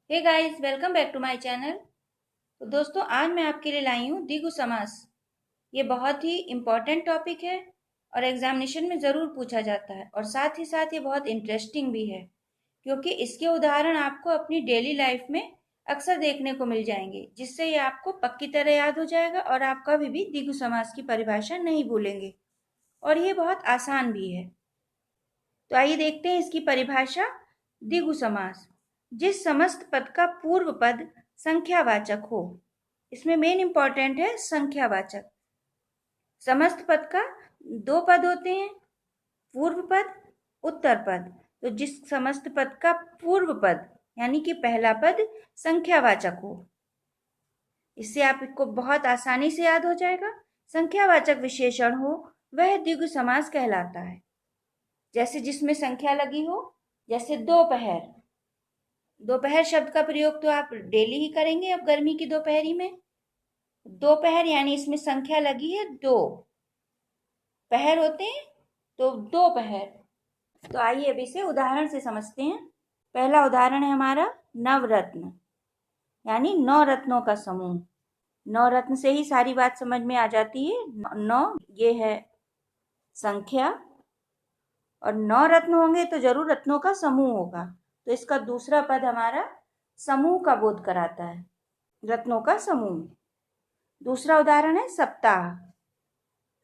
Hey guys, welcome back to my channel. तो दोस्तों, आज मैं आपके लिए लाई हूँ द्विगु समास। ये बहुत ही इम्पोर्टेंट टॉपिक है और एग्जामिनेशन में ज़रूर पूछा जाता है, और साथ ही साथ ये बहुत इंटरेस्टिंग भी है, क्योंकि इसके उदाहरण आपको अपनी डेली लाइफ में अक्सर देखने को मिल जाएंगे, जिससे ये आपको पक्की तरह याद हो जाएगा और आप कभी भी द्विगु समास की परिभाषा नहीं भूलेंगे। और ये बहुत आसान भी है। तो आइए देखते हैं इसकी परिभाषा। द्विगु समास: जिस समस्त पद का पूर्व पद संख्यावाचक हो। इसमें मेन इंपॉर्टेंट है संख्यावाचक। समस्त पद का दो पद होते हैं, पूर्व पद, उत्तर पद। तो जिस समस्त पद का पूर्व पद यानी कि पहला पद संख्यावाचक हो, इससे आपको बहुत आसानी से याद हो जाएगा। संख्यावाचक विशेषण हो वह द्विगु समास कहलाता है। जैसे जिसमें संख्या लगी हो, जैसे दोपहर। दोपहर शब्द का प्रयोग तो आप डेली ही करेंगे अब गर्मी की दोपहरी में। दोपहर यानी इसमें संख्या लगी है दो, पहर होते हैं तो दोपहर। तो आइए अब इसे उदाहरण से समझते हैं। पहला उदाहरण है हमारा नवरत्न, यानी 9 रत्नों का समूह। 9 रत्न से ही सारी बात समझ में आ जाती है। 9 ये है संख्या, और 9 रत्न होंगे तो जरूर रत्नों का समूह होगा। तो इसका दूसरा पद हमारा समूह का बोध कराता है, रत्नों का समूह। दूसरा उदाहरण है सप्ताह।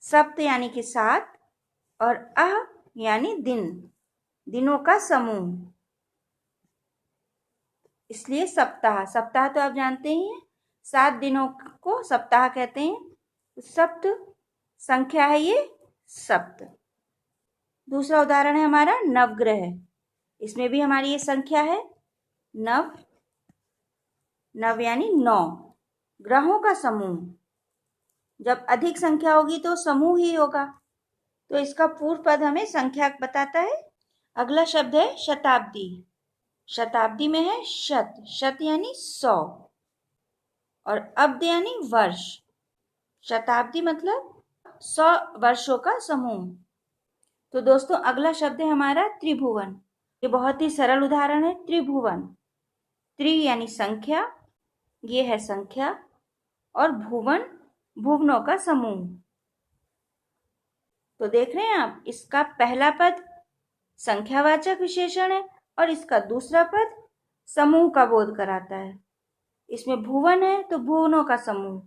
सप्त यानी कि 7 और अह यानी दिन, दिनों का समूह, इसलिए सप्ताह। सप्ताह तो आप जानते ही हैं, 7 दिनों को सप्ताह कहते हैं। सप्त संख्या है ये, सप्त। दूसरा उदाहरण है हमारा नवग्रह। इसमें भी हमारी ये संख्या है नव। नव यानी 9, ग्रहों का समूह। जब अधिक संख्या होगी तो समूह ही होगा, तो इसका पूर्व पद हमें संख्या बताता है। अगला शब्द है शताब्दी। शताब्दी में है शत, शत यानी 100, और अब्द यानी वर्ष। शताब्दी मतलब 100 वर्षों का समूह। तो दोस्तों, अगला शब्द है हमारा त्रिभुवन। ये बहुत ही सरल उदाहरण है, त्रिभुवन। त्रि यानी संख्या, ये है संख्या, और भुवन भुवनों का समूह। तो देख रहे हैं आप, इसका पहला पद संख्यावाचक विशेषण है और इसका दूसरा पद समूह का बोध कराता है। इसमें भुवन है तो भुवनों का समूह,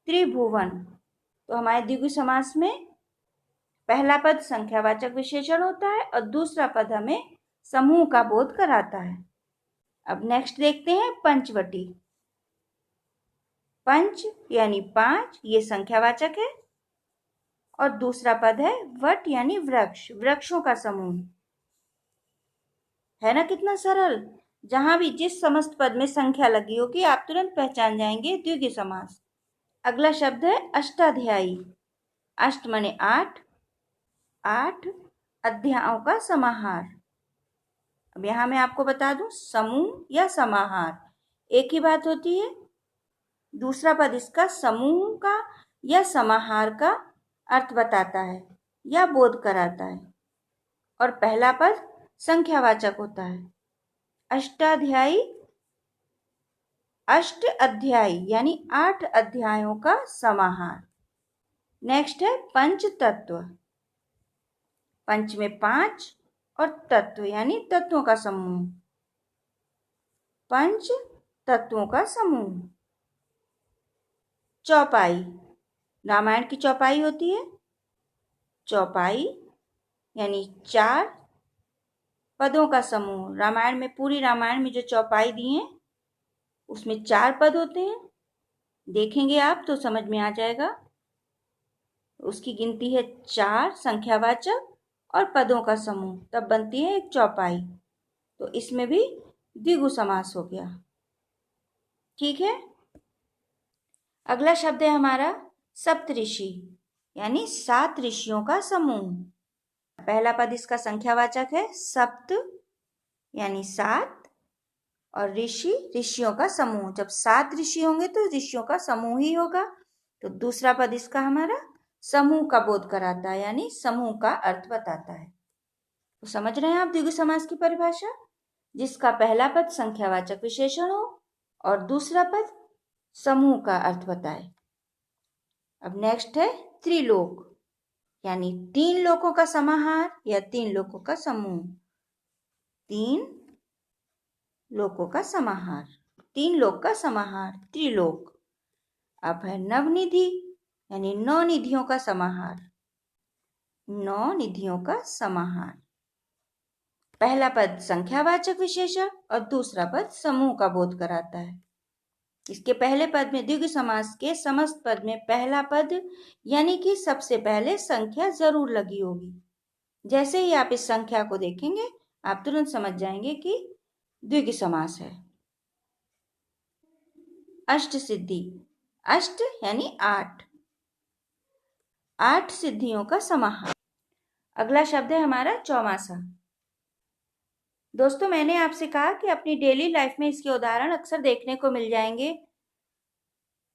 त्रिभुवन। तो हमारे द्विगु समास में पहला पद संख्यावाचक विशेषण होता है और दूसरा पद हमें समूह का बोध कराता है। अब नेक्स्ट देखते हैं पंचवटी। पंच यानी 5, ये संख्यावाचक है, और दूसरा पद है वट यानी वृक्ष, वृक्षों का समूह। है ना कितना सरल। जहां भी जिस समस्त पद में संख्या लगी होगी आप तुरंत पहचान जाएंगे द्विगु समास। अगला शब्द है अष्टाध्यायी। अष्ट माने 8, 8 अध्यायों का समाहार। अब यहां मैं आपको बता दूं, समूह या समाहार एक ही बात होती है। दूसरा पद इसका समूह का या समाहार का अर्थ बताता है या बोध कराता है, और पहला पद संख्यावाचक होता है। अष्टाध्यायी, अष्ट अध्यायी यानी 8 अध्यायों का समाहार। नेक्स्ट है पंच तत्व। पंच में 5 और तत्व यानी तत्वों का समूह, पंच तत्वों का समूह। चौपाई, रामायण की चौपाई होती है। चौपाई यानी 4 पदों का समूह। रामायण में, पूरी रामायण में जो चौपाई दी है उसमें 4 पद होते हैं। देखेंगे आप तो समझ में आ जाएगा। उसकी गिनती है 4 संख्यावाचक और पदों का समूह, तब बनती है एक चौपाई। तो इसमें भी द्विगु समास हो गया। ठीक है। अगला शब्द है हमारा सप्तऋषि, यानी 7 ऋषियों का समूह। पहला पद इसका संख्यावाचक है सप्त यानी 7, और ऋषि ऋषियों का समूह। जब 7 ऋषि होंगे तो ऋषियों का समूह ही होगा। तो दूसरा पद इसका हमारा समूह का बोध कराता है, यानी समूह का अर्थ बताता है। तो समझ रहे हैं आप द्विगु समास की परिभाषा। जिसका पहला पद संख्यावाचक विशेषण हो और दूसरा पद समूह का अर्थ बताए। अब नेक्स्ट है त्रिलोक, यानी 3 लोकों का समाहार या 3 लोकों का समूह। 3 लोकों का समाहार, 3 लोक का समाहार, त्रिलोक। अब है नवनिधि, यानी 9 निधियों का समाहार। 9 निधियों का समाहार। पहला पद संख्यावाचक विशेषण और दूसरा पद समूह का बोध कराता है। इसके पहले पद में द्विगु समास के समस्त पद में पहला पद यानी कि सबसे पहले संख्या जरूर लगी होगी। जैसे ही आप इस संख्या को देखेंगे आप तुरंत समझ जाएंगे कि द्विगु समास है। अष्ट सिद्धि, अष्ट यानी 8, 8 सिद्धियों का समाहार। अगला शब्द है हमारा चौमासा। दोस्तों मैंने आपसे कहा कि अपनी डेली लाइफ में इसके उदाहरण अक्सर देखने को मिल जाएंगे।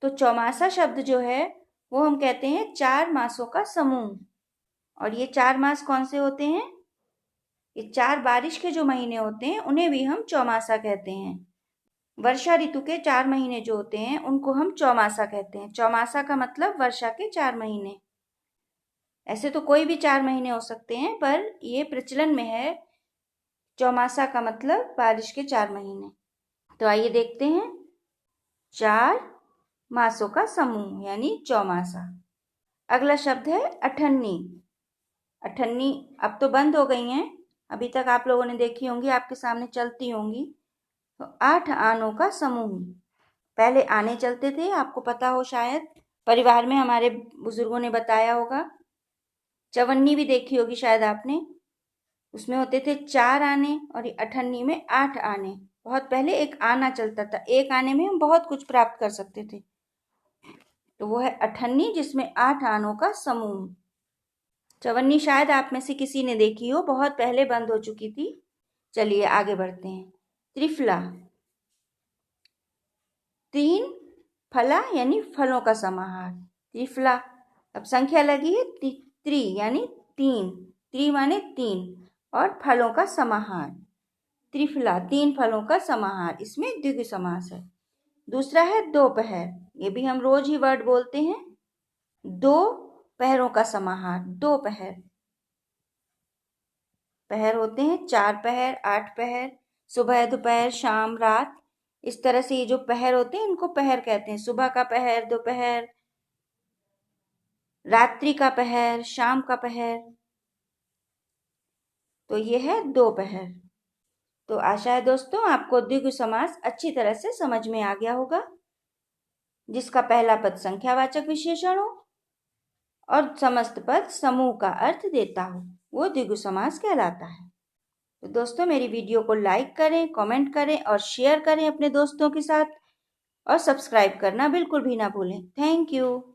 तो चौमासा शब्द जो है वो हम कहते हैं 4 मासों का समूह। और ये 4 मास कौन से होते हैं? ये 4 बारिश के जो महीने होते हैं उन्हें भी हम चौमासा कहते हैं। वर्षा ऋतु के 4 महीने जो होते हैं उनको हम चौमासा कहते हैं। चौमासा का मतलब वर्षा के 4 महीने। ऐसे तो कोई भी 4 महीने हो सकते हैं, पर ये प्रचलन में है चौमासा का मतलब बारिश के 4 महीने। तो आइए देखते हैं 4 मासों का समूह यानी चौमासा। अगला शब्द है अठन्नी। अठन्नी अब तो बंद हो गई हैं, अभी तक आप लोगों ने देखी होंगी, आपके सामने चलती होंगी। तो 8 आनों का समूह। पहले आने चलते थे, आपको पता हो शायद, परिवार में हमारे बुजुर्गों ने बताया होगा। चवन्नी भी देखी होगी शायद आपने, उसमें होते थे 4 आने और ये अठन्नी में 8 आने। बहुत पहले एक आना चलता था, एक आने में हम बहुत कुछ प्राप्त कर सकते थे। तो वो है अठन्नी जिसमें 8 आनों का समूह। चवन्नी शायद आप में से किसी ने देखी हो, बहुत पहले बंद हो चुकी थी। चलिए आगे बढ़ते हैं। त्रिफला, 3 फला यानी फलों का समाहार। त्रिफला, अब संख्या लगी है त्रि यानी 3, त्रि माने 3 और फलों का समाहार। त्रिफला 3 फलों का समाहार, इसमें द्विगु समास है। दूसरा है दोपहर, ये भी हम रोज ही वर्ड बोलते हैं। 2 पहरों का समाहार, दोपहर। पहर होते हैं 4 पहर, 8 पहर, सुबह, दोपहर, शाम, रात। इस तरह से ये जो पहर होते हैं इनको पहर कहते हैं। सुबह का पहर, दोपहर, रात्रि का पहर, शाम का पहर। तो ये है दोपहर। तो आशा है दोस्तों आपको द्विगु समास अच्छी तरह से समझ में आ गया होगा, जिसका पहला पद संख्यावाचक विशेषण हो और समस्त पद समूह का अर्थ देता हो, वो द्विगु समास कहलाता है। तो दोस्तों मेरी वीडियो को लाइक करें, कमेंट करें और शेयर करें अपने दोस्तों के साथ, और सब्सक्राइब करना बिल्कुल भी ना भूलें। Thank you.